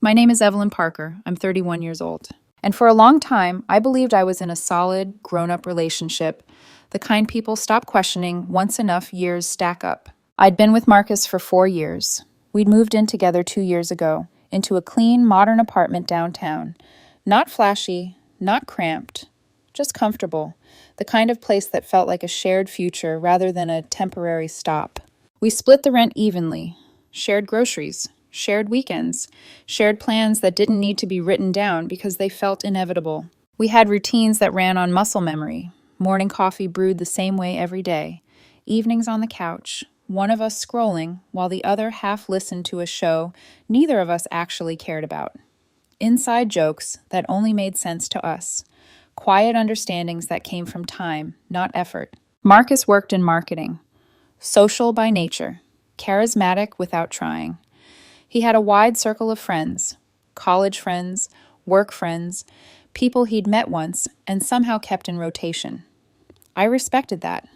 My name is Evelyn Parker. I'm 31 years old. And for a long time, I believed I was in a solid, grown up relationship, the kind people stop questioning once enough years stack up. I'd been with Marcus for 4 years. We'd moved in together 2 years ago, into a clean, modern apartment downtown. Not flashy, not cramped, just comfortable. The kind of place that felt like a shared future rather than a temporary stop. We split the rent evenly, shared groceries, shared weekends, shared plans that didn't need to be written down because they felt inevitable. We had routines that ran on muscle memory. Morning coffee brewed the same way every day. Evenings on the couch, one of us scrolling while the other half listened to a show neither of us actually cared about. Inside jokes that only made sense to us. Quiet understandings that came from time, not effort. Marcus worked in marketing. Social by nature. Charismatic without trying. He had a wide circle of friends, college friends, work friends, people he'd met once and somehow kept in rotation. I respected that.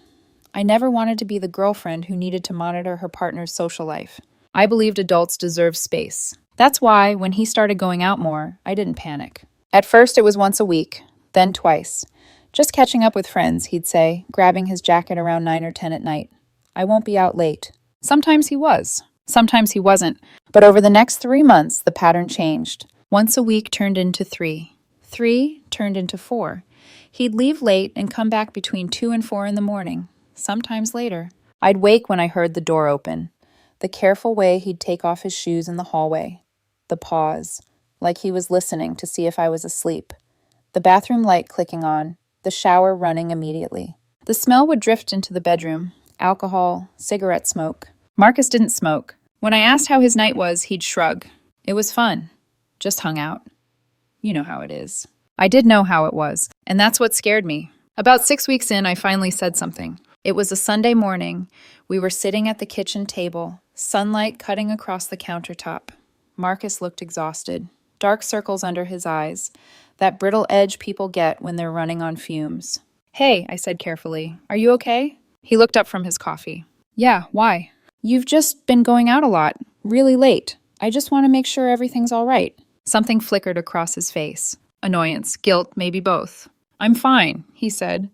I never wanted to be the girlfriend who needed to monitor her partner's social life. I believed adults deserve space. That's why, when he started going out more, I didn't panic. At first, it was once a week, then twice. Just catching up with friends, he'd say, grabbing his jacket around 9 or 10 at night. I won't be out late. Sometimes he was. Sometimes he wasn't. But over the next 3 months, the pattern changed. Once a week turned into 3. 3 turned into 4. He'd leave late and come back between 2 and 4 in the morning, sometimes later. I'd wake when I heard the door open. The careful way he'd take off his shoes in the hallway. The pause, like he was listening to see if I was asleep. The bathroom light clicking on, the shower running immediately. The smell would drift into the bedroom. Alcohol, cigarette smoke. Marcus didn't smoke. When I asked how his night was, he'd shrug. It was fun. Just hung out. You know how it is. I did know how it was, and that's what scared me. About 6 weeks in, I finally said something. It was a Sunday morning. We were sitting at the kitchen table, sunlight cutting across the countertop. Marcus looked exhausted. Dark circles under his eyes. That brittle edge people get when they're running on fumes. Hey, I said carefully. Are you okay? He looked up from his coffee. Yeah, why? You've just been going out a lot, really late. I just want to make sure everything's all right. Something flickered across his face. Annoyance, guilt, maybe both. I'm fine, he said.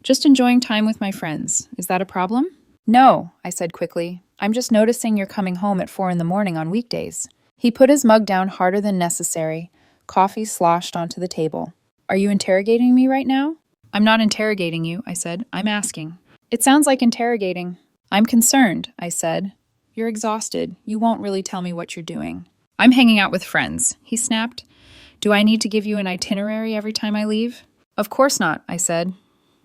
Just enjoying time with my friends. Is that a problem? No, I said quickly. I'm just noticing you're coming home at 4 in the morning on weekdays. He put his mug down harder than necessary. Coffee sloshed onto the table. Are you interrogating me right now? I'm not interrogating you, I said. I'm asking. It sounds like interrogating. I'm concerned, I said. You're exhausted. You won't really tell me what you're doing. I'm hanging out with friends, he snapped. Do I need to give you an itinerary every time I leave? Of course not, I said.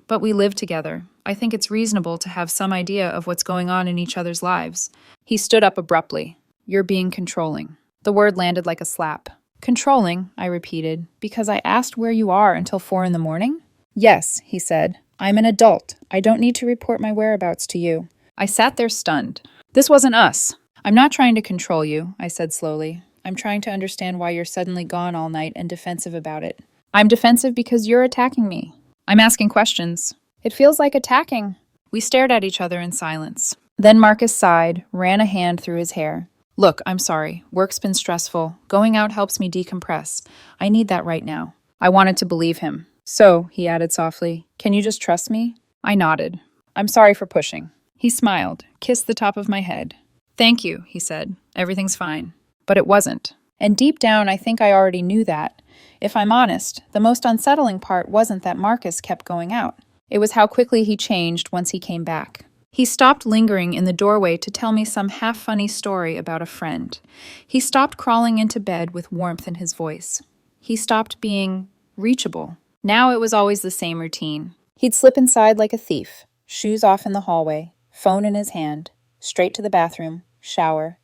But we live together. I think it's reasonable to have some idea of what's going on in each other's lives. He stood up abruptly. You're being controlling. The word landed like a slap. Controlling, I repeated, because I asked where you are until 4 in the morning? Yes, he said. I'm an adult. I don't need to report my whereabouts to you. I sat there stunned. This wasn't us. I'm not trying to control you, I said slowly. I'm trying to understand why you're suddenly gone all night and defensive about it. I'm defensive because you're attacking me. I'm asking questions. It feels like attacking. We stared at each other in silence. Then Marcus sighed, ran a hand through his hair. Look, I'm sorry. Work's been stressful. Going out helps me decompress. I need that right now. I wanted to believe him. So, he added softly, can you just trust me? I nodded. I'm sorry for pushing. He smiled, kissed the top of my head. Thank you, he said. Everything's fine. But it wasn't. And deep down, I think I already knew that. If I'm honest, the most unsettling part wasn't that Marcus kept going out. It was how quickly he changed once he came back. He stopped lingering in the doorway to tell me some half-funny story about a friend. He stopped crawling into bed with warmth in his voice. He stopped being reachable. Now it was always the same routine. He'd slip inside like a thief, shoes off in the hallway, phone in his hand, straight to the bathroom, shower.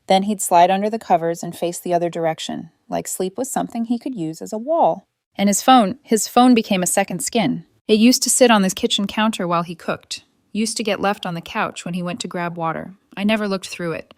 Then he'd slide under the covers and face the other direction, like sleep was something he could use as a wall. And his phone became a second skin. It used to sit on his kitchen counter while he cooked. Used to get left on the couch when he went to grab water. I never looked through it.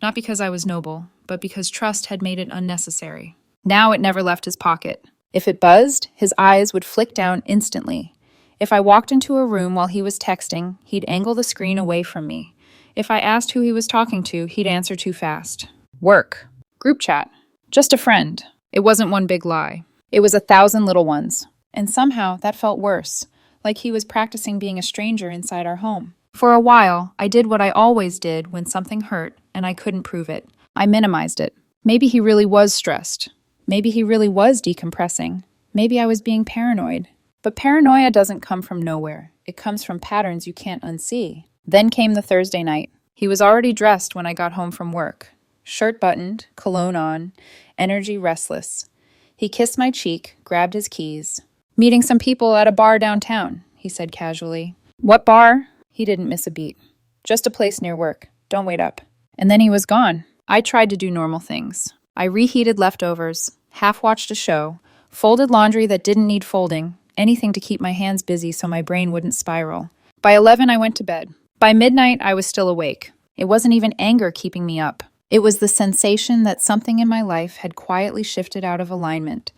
Not because I was noble, but because trust had made it unnecessary. Now it never left his pocket. If it buzzed, his eyes would flick down instantly. If I walked into a room while he was texting, he'd angle the screen away from me. If I asked who he was talking to, he'd answer too fast. Work. Group chat. Just a friend. It wasn't one big lie. It was 1,000 little ones. And somehow that felt worse, like he was practicing being a stranger inside our home. For a while, I did what I always did when something hurt and I couldn't prove it. I minimized it. Maybe he really was stressed. Maybe he really was decompressing. Maybe I was being paranoid. But paranoia doesn't come from nowhere. It comes from patterns you can't unsee. Then came the Thursday night. He was already dressed when I got home from work. Shirt buttoned, cologne on, energy restless. He kissed my cheek, grabbed his keys. "Meeting some people at a bar downtown," he said casually. "What bar?" He didn't miss a beat. "Just a place near work. Don't wait up." And then he was gone. I tried to do normal things. I reheated leftovers, half-watched a show, folded laundry that didn't need folding, anything to keep my hands busy so my brain wouldn't spiral. By 11, I went to bed. By midnight, I was still awake. It wasn't even anger keeping me up. It was the sensation that something in my life had quietly shifted out of alignment,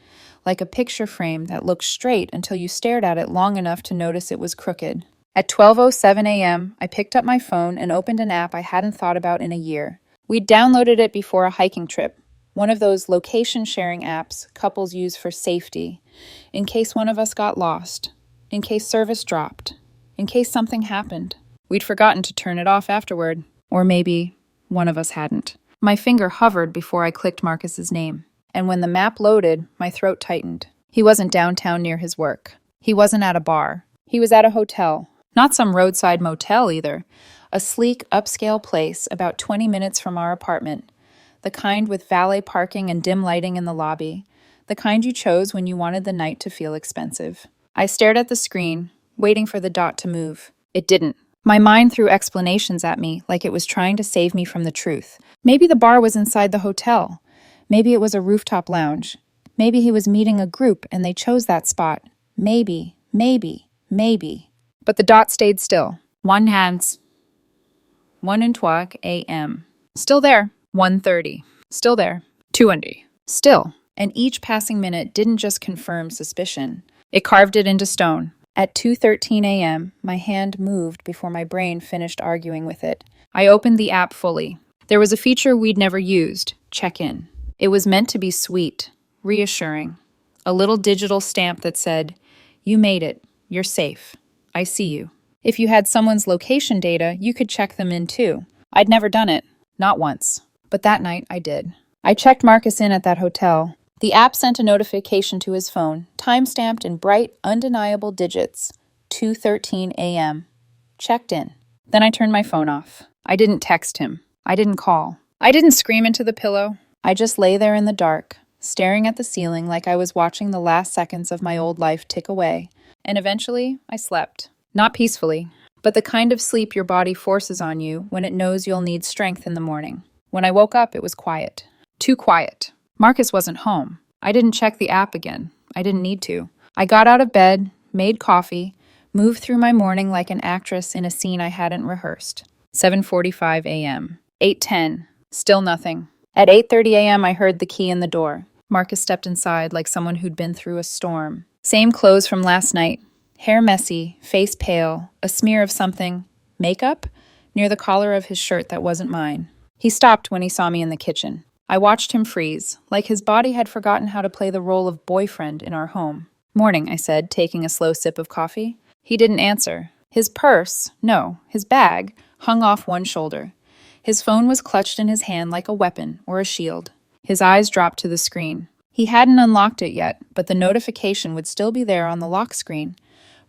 like a picture frame that looked straight until you stared at it long enough to notice it was crooked. At 12:07 a.m., I picked up my phone and opened an app I hadn't thought about in a year. We'd downloaded it before a hiking trip, one of those location-sharing apps couples use for safety, in case one of us got lost, in case service dropped, in case something happened. We'd forgotten to turn it off afterward, or maybe one of us hadn't. My finger hovered before I clicked Marcus's name, and when the map loaded, my throat tightened. He wasn't downtown near his work. He wasn't at a bar. He was at a hotel. Not some roadside motel either. A sleek, upscale place about 20 minutes from our apartment. The kind with valet parking and dim lighting in the lobby. The kind you chose when you wanted the night to feel expensive. I stared at the screen, waiting for the dot to move. It didn't. My mind threw explanations at me like it was trying to save me from the truth. Maybe the bar was inside the hotel. Maybe it was a rooftop lounge. Maybe he was meeting a group and they chose that spot. Maybe. But the dot stayed still. 1:23 a.m. Still there. 1:30. Still there. 2:00. Still. And each passing minute didn't just confirm suspicion. It carved it into stone. At 2:13 a.m., my hand moved before my brain finished arguing with it. I opened the app fully. There was a feature we'd never used, check-in. It was meant to be sweet, reassuring. A little digital stamp that said, "You made it. You're safe. I see you." If you had someone's location data, you could check them in too. I'd never done it. Not once. But that night, I did. I checked Marcus in at that hotel. The app sent a notification to his phone, time-stamped in bright, undeniable digits. 2:13 a.m. Checked in. Then I turned my phone off. I didn't text him. I didn't call. I didn't scream into the pillow. I just lay there in the dark, staring at the ceiling like I was watching the last seconds of my old life tick away. And eventually, I slept. Not peacefully, but the kind of sleep your body forces on you when it knows you'll need strength in the morning. When I woke up, it was quiet. Too quiet. Marcus wasn't home. I didn't check the app again. I didn't need to. I got out of bed, made coffee, moved through my morning like an actress in a scene I hadn't rehearsed. 7:45 a.m. 8:10. Still nothing. At 8:30 a.m., I heard the key in the door. Marcus stepped inside like someone who'd been through a storm. Same clothes from last night. Hair messy, face pale, a smear of something, makeup, near the collar of his shirt that wasn't mine. He stopped when he saw me in the kitchen. I watched him freeze, like his body had forgotten how to play the role of boyfriend in our home. "Morning," I said, taking a slow sip of coffee. He didn't answer. His bag, hung off one shoulder. His phone was clutched in his hand like a weapon or a shield. His eyes dropped to the screen. He hadn't unlocked it yet, but the notification would still be there on the lock screen,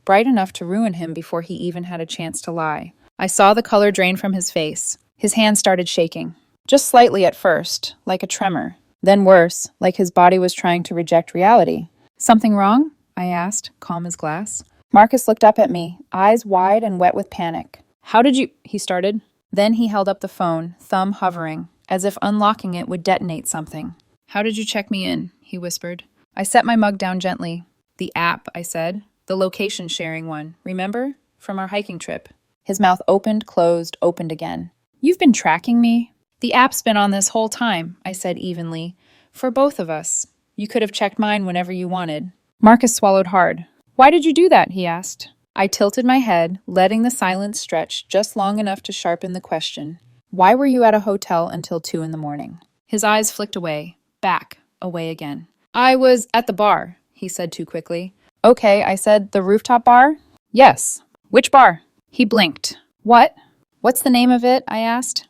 bright enough to ruin him before he even had a chance to lie. I saw the color drain from his face. His hand started shaking. Just slightly at first, like a tremor. Then worse, like his body was trying to reject reality. "Something wrong?" I asked, calm as glass. Marcus looked up at me, eyes wide and wet with panic. "How did you—" he started. Then he held up the phone, thumb hovering, as if unlocking it would detonate something. "How did you check me in?" he whispered. I set my mug down gently. "The app," I said. "The location-sharing one. Remember? From our hiking trip." His mouth opened, closed, opened again. "You've been tracking me?" "The app's been on this whole time," I said evenly. "For both of us. You could have checked mine whenever you wanted." Marcus swallowed hard. "Why did you do that?" he asked. I tilted my head, letting the silence stretch just long enough to sharpen the question. "Why were you at a hotel until 2 in the morning?" His eyes flicked away, back, away again. I was at the bar, he said too quickly. Okay, I said, the rooftop bar? Yes. Which bar? He blinked. What? What's the name of it? I asked.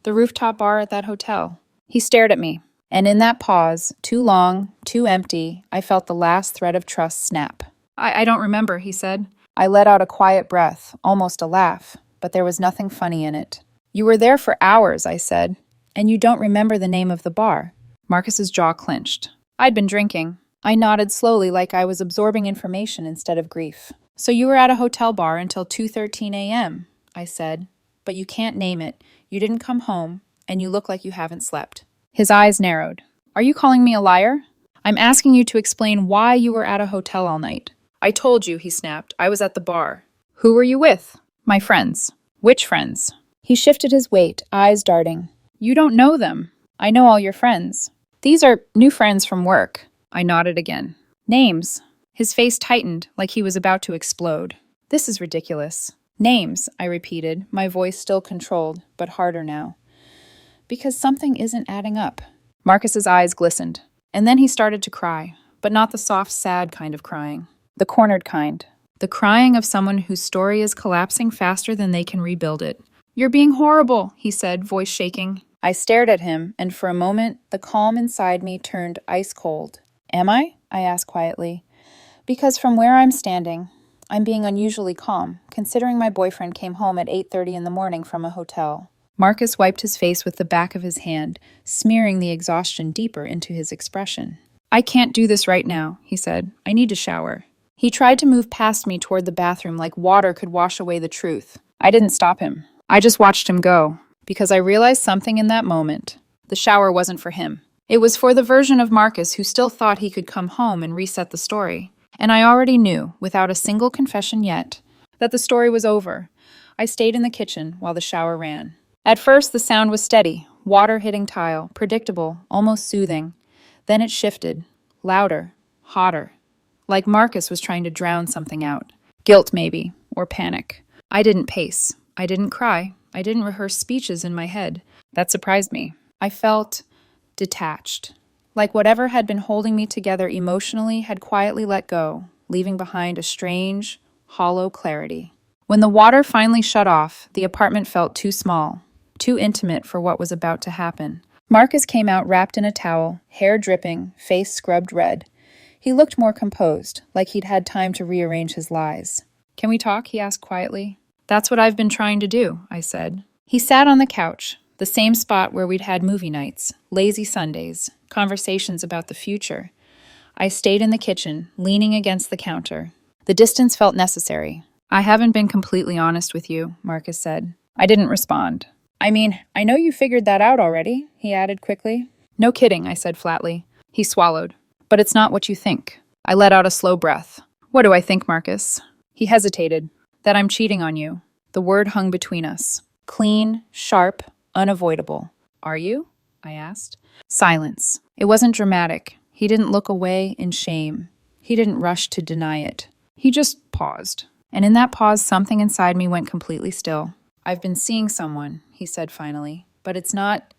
The rooftop bar at that hotel. He stared at me, and in that pause, too long, too empty, I felt the last thread of trust snap. I don't remember, he said. I let out a quiet breath, almost a laugh, but there was nothing funny in it. You were there for hours, I said, and you don't remember the name of the bar. Marcus's jaw clenched. I'd been drinking. I nodded slowly like I was absorbing information instead of grief. So you were at a hotel bar until 2:13 a.m., I said, but you can't name it. You didn't come home, and you look like you haven't slept. His eyes narrowed. Are you calling me a liar? I'm asking you to explain why you were at a hotel all night. I told you, he snapped. I was at the bar. Who were you with? My friends. Which friends? He shifted his weight, eyes darting. You don't know them. I know all your friends. These are new friends from work. I nodded again. Names. His face tightened, like he was about to explode. This is ridiculous. Names, I repeated, my voice still controlled, but harder now. Because something isn't adding up. Marcus's eyes glistened, and then he started to cry, but not the soft, sad kind of crying. The cornered kind. The crying of someone whose story is collapsing faster than they can rebuild it. You're being horrible, he said, voice shaking. I stared at him, and for a moment, the calm inside me turned ice cold. Am I? I asked quietly. Because from where I'm standing, I'm being unusually calm, considering my boyfriend came home at 8:30 in the morning from a hotel. Marcus wiped his face with the back of his hand, smearing the exhaustion deeper into his expression. I can't do this right now, he said. I need to shower. He tried to move past me toward the bathroom like water could wash away the truth. I didn't stop him. I just watched him go, because I realized something in that moment. The shower wasn't for him. It was for the version of Marcus who still thought he could come home and reset the story. And I already knew, without a single confession yet, that the story was over. I stayed in the kitchen while the shower ran. At first, the sound was steady, water hitting tile, predictable, almost soothing. Then it shifted, louder, hotter, like Marcus was trying to drown something out. Guilt, maybe, or panic. I didn't pace. I didn't cry. I didn't rehearse speeches in my head. That surprised me. I felt detached. Like whatever had been holding me together emotionally had quietly let go, leaving behind a strange, hollow clarity. When the water finally shut off, the apartment felt too small, too intimate for what was about to happen. Marcus came out wrapped in a towel, hair dripping, face scrubbed red. He looked more composed, like he'd had time to rearrange his lies. Can we talk? He asked quietly. That's what I've been trying to do, I said. He sat on the couch, the same spot where we'd had movie nights, lazy Sundays, conversations about the future. I stayed in the kitchen, leaning against the counter. The distance felt necessary. I haven't been completely honest with you, Marcus said. I didn't respond. I mean, I know you figured that out already, he added quickly. No kidding, I said flatly. He swallowed. But it's not what you think. I let out a slow breath. What do I think, Marcus? He hesitated. That I'm cheating on you. The word hung between us. Clean, sharp, unavoidable. Are you? I asked. Silence. It wasn't dramatic. He didn't look away in shame. He didn't rush to deny it. He just paused. And in that pause, something inside me went completely still. I've been seeing someone, he said finally. But it's not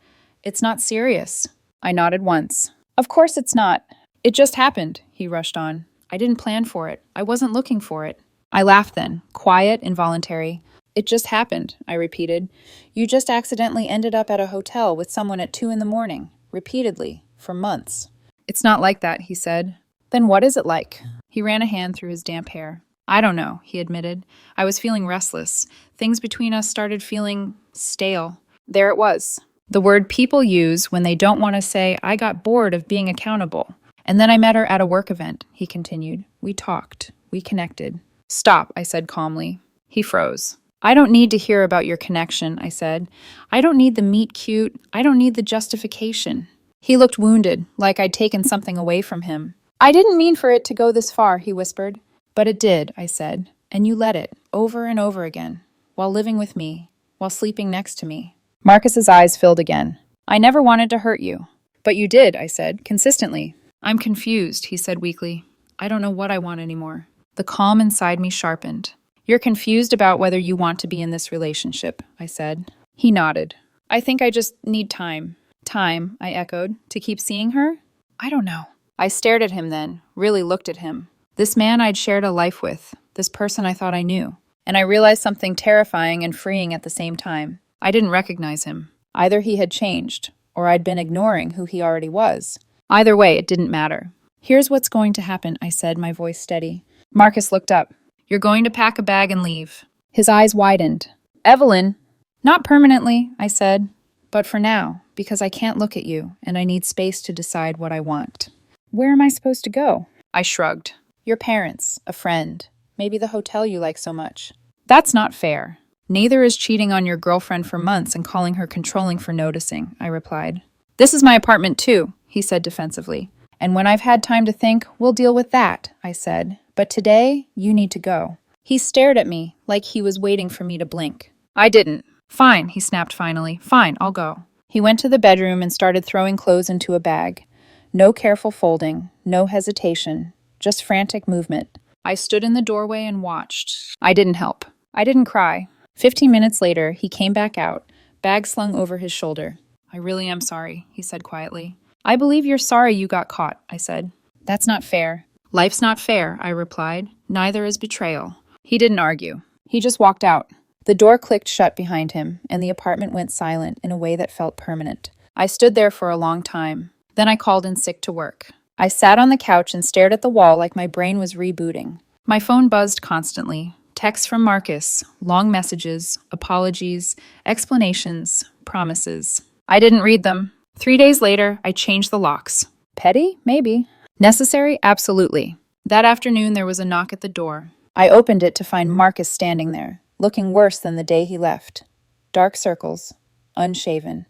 serious. I nodded once. Of course it's not. It just happened, he rushed on. I didn't plan for it. I wasn't looking for it. I laughed then, quiet, involuntary. It just happened, I repeated. You just accidentally ended up at a hotel with someone at 2 a.m, repeatedly, for months. It's not like that, he said. Then what is it like? He ran a hand through his damp hair. I don't know, he admitted. I was feeling restless. Things between us started feeling stale. There it was. The word people use when they don't want to say, I got bored of being accountable. And then I met her at a work event, he continued. We talked. We connected. Stop, I said calmly. He froze. I don't need to hear about your connection, I said. I don't need the meet cute. I don't need the justification. He looked wounded, like I'd taken something away from him. I didn't mean for it to go this far, he whispered. But it did, I said. And you let it, over and over again, while living with me, while sleeping next to me. Marcus's eyes filled again. I never wanted to hurt you. But you did, I said, consistently. I'm confused, he said weakly. I don't know what I want anymore. The calm inside me sharpened. You're confused about whether you want to be in this relationship, I said. He nodded. I think I just need time. Time, I echoed. To keep seeing her? I don't know. I stared at him then, really looked at him. This man I'd shared a life with, this person I thought I knew. And I realized something terrifying and freeing at the same time. I didn't recognize him. Either he had changed, or I'd been ignoring who he already was. Either way, it didn't matter. Here's what's going to happen, I said, my voice steady. Marcus looked up. You're going to pack a bag and leave. His eyes widened. Evelyn! Not permanently, I said, but for now, because I can't look at you, and I need space to decide what I want. Where am I supposed to go? I shrugged. Your parents, a friend, maybe the hotel you like so much. That's not fair. Neither is cheating on your girlfriend for months and calling her controlling for noticing, I replied. This is my apartment too, he said defensively. And when I've had time to think, we'll deal with that, I said. But today, you need to go. He stared at me like he was waiting for me to blink. I didn't. Fine, he snapped finally. Fine, I'll go. He went to the bedroom and started throwing clothes into a bag. No careful folding, no hesitation, just frantic movement. I stood in the doorway and watched. I didn't help. I didn't cry. 15 minutes later, he came back out, bag slung over his shoulder. I really am sorry, he said quietly. I believe you're sorry you got caught, I said. That's not fair. Life's not fair, I replied. Neither is betrayal. He didn't argue. He just walked out. The door clicked shut behind him, and the apartment went silent in a way that felt permanent. I stood there for a long time. Then I called in sick to work. I sat on the couch and stared at the wall like my brain was rebooting. My phone buzzed constantly. Texts from Marcus, long messages, apologies, explanations, promises. I didn't read them. 3 days later, I changed the locks. Petty? Maybe. Necessary? Absolutely. That afternoon, there was a knock at the door. I opened it to find Marcus standing there, looking worse than the day he left. Dark circles, unshaven,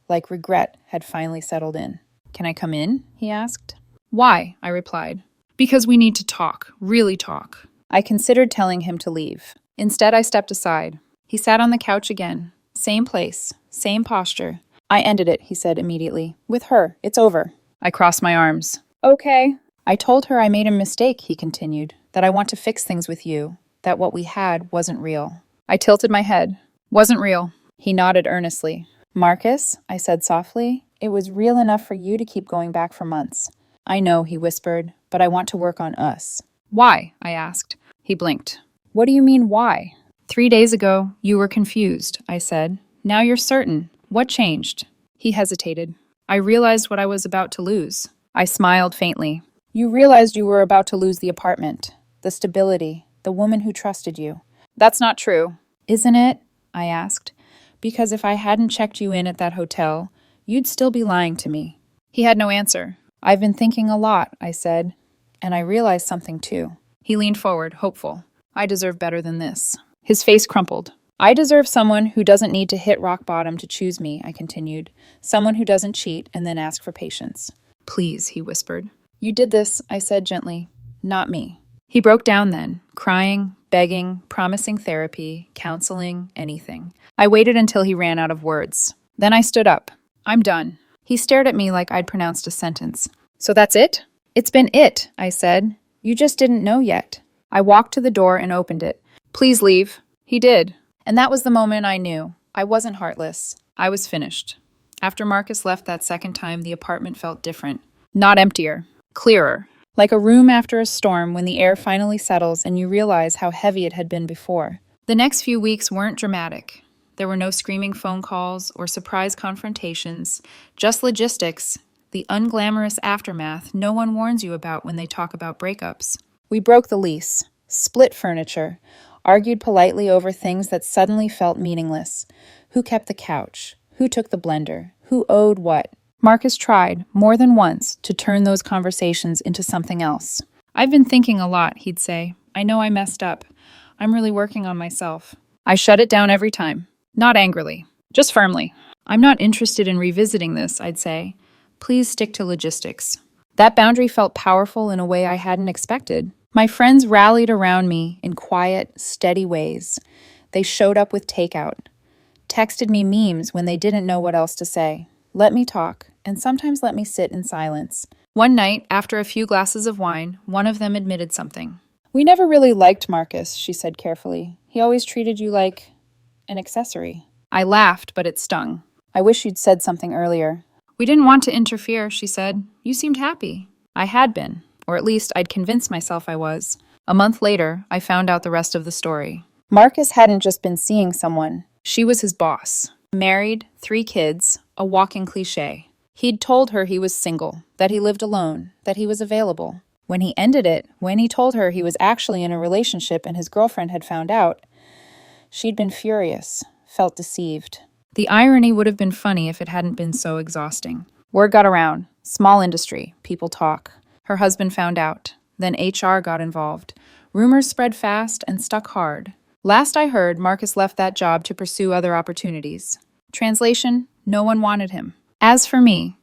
like regret had finally settled in. Can I come in? He asked. Why? I replied. Because we need to talk, really talk. I considered telling him to leave. Instead, I stepped aside. He sat on the couch again. Same place, same posture. I ended it, he said immediately. With her. It's over. I crossed my arms. Okay. I told her I made a mistake, he continued, that I want to fix things with you, that what we had wasn't real. I tilted my head. Wasn't real. He nodded earnestly. Marcus, I said softly, it was real enough for you to keep going back for months. I know, he whispered, but I want to work on us. Why? I asked. He blinked. What do you mean, why? 3 days ago, you were confused, I said. Now you're certain. What changed? He hesitated. I realized what I was about to lose. I smiled faintly. You realized you were about to lose the apartment, the stability, the woman who trusted you. That's not true. Isn't it? I asked. Because if I hadn't checked you in at that hotel, you'd still be lying to me. He had no answer. I've been thinking a lot, I said. And I realized something too. He leaned forward, hopeful. I deserve better than this. His face crumpled. I deserve someone who doesn't need to hit rock bottom to choose me, I continued. Someone who doesn't cheat and then ask for patience. Please, he whispered. You did this, I said gently. Not me. He broke down then, crying, begging, promising therapy, counseling, anything. I waited until he ran out of words. Then I stood up. I'm done. He stared at me like I'd pronounced a sentence. So that's it? It's been it, I said. You just didn't know yet. I walked to the door and opened it. Please leave. He did. And that was the moment I knew. I wasn't heartless. I was finished. After Marcus left that second time, the apartment felt different. Not emptier. Clearer. Like a room after a storm when the air finally settles and you realize how heavy it had been before. The next few weeks weren't dramatic. There were no screaming phone calls or surprise confrontations, just logistics, the unglamorous aftermath no one warns you about when they talk about breakups. We broke the lease, split furniture, argued politely over things that suddenly felt meaningless. Who kept the couch? Who took the blender? Who owed what? Marcus tried, more than once, to turn those conversations into something else. I've been thinking a lot, he'd say. I know I messed up. I'm really working on myself. I shut it down every time. Not angrily, just firmly. I'm not interested in revisiting this, I'd say. Please stick to logistics. That boundary felt powerful in a way I hadn't expected. My friends rallied around me in quiet, steady ways. They showed up with takeout, texted me memes when they didn't know what else to say, let me talk, and sometimes let me sit in silence. One night, after a few glasses of wine, one of them admitted something. We never really liked Marcus, she said carefully. He always treated you like an accessory. I laughed, but it stung. I wish you'd said something earlier. We didn't want to interfere, she said. You seemed happy. I had been, or at least I'd convinced myself I was. A month later, I found out the rest of the story. Marcus hadn't just been seeing someone. She was his boss. Married, 3 kids, a walking cliche. He'd told her he was single, that he lived alone, that he was available. When he ended it, when he told her he was actually in a relationship and his girlfriend had found out, she'd been furious, felt deceived. The irony would have been funny if it hadn't been so exhausting. Word got around. Small industry. People talk. Her husband found out. Then HR got involved. Rumors spread fast and stuck hard. Last I heard, Marcus left that job to pursue other opportunities. Translation, no one wanted him. As for me,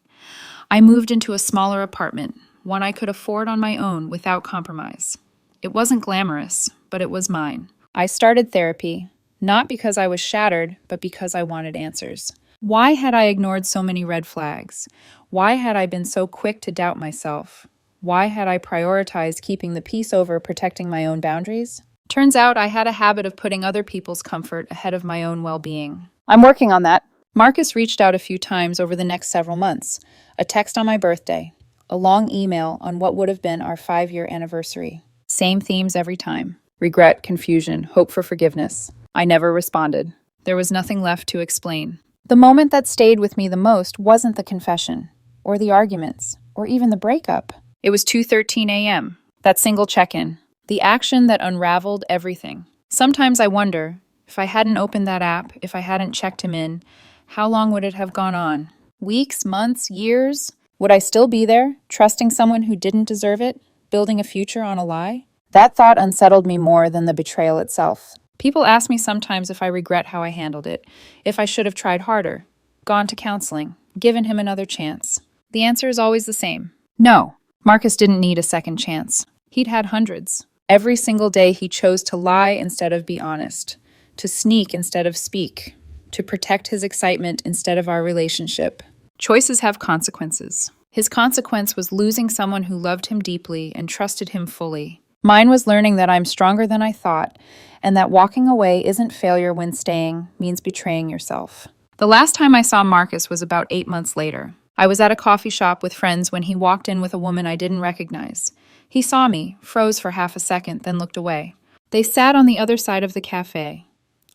I moved into a smaller apartment, one I could afford on my own without compromise. It wasn't glamorous, but it was mine. I started therapy, not because I was shattered, but because I wanted answers. Why had I ignored so many red flags? Why had I been so quick to doubt myself? Why had I prioritized keeping the peace over protecting my own boundaries? Turns out I had a habit of putting other people's comfort ahead of my own well-being. I'm working on that. Marcus reached out a few times over the next several months. A text on my birthday. A long email on what would have been our 5-year anniversary. Same themes every time. Regret, confusion, hope for forgiveness. I never responded. There was nothing left to explain. The moment that stayed with me the most wasn't the confession, or the arguments, or even the breakup. It was 2:13 a.m., that single check-in, the action that unraveled everything. Sometimes I wonder, if I hadn't opened that app, if I hadn't checked him in, how long would it have gone on? Weeks, months, years? Would I still be there, trusting someone who didn't deserve it, building a future on a lie? That thought unsettled me more than the betrayal itself. People ask me sometimes if I regret how I handled it, if I should have tried harder, gone to counseling, given him another chance. The answer is always the same. No, Marcus didn't need a second chance. He'd had hundreds. Every single day he chose to lie instead of be honest, to sneak instead of speak, to protect his excitement instead of our relationship. Choices have consequences. His consequence was losing someone who loved him deeply and trusted him fully. Mine was learning that I'm stronger than I thought, and that walking away isn't failure when staying means betraying yourself. The last time I saw Marcus was about 8 months later. I was at a coffee shop with friends when he walked in with a woman I didn't recognize. He saw me, froze for half a second, then looked away. They sat on the other side of the cafe.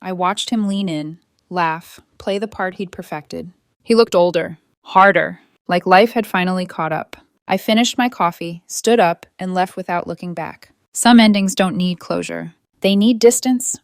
I watched him lean in, laugh, play the part he'd perfected. He looked older, harder, like life had finally caught up. I finished my coffee, stood up, and left without looking back. Some endings don't need closure. They need distance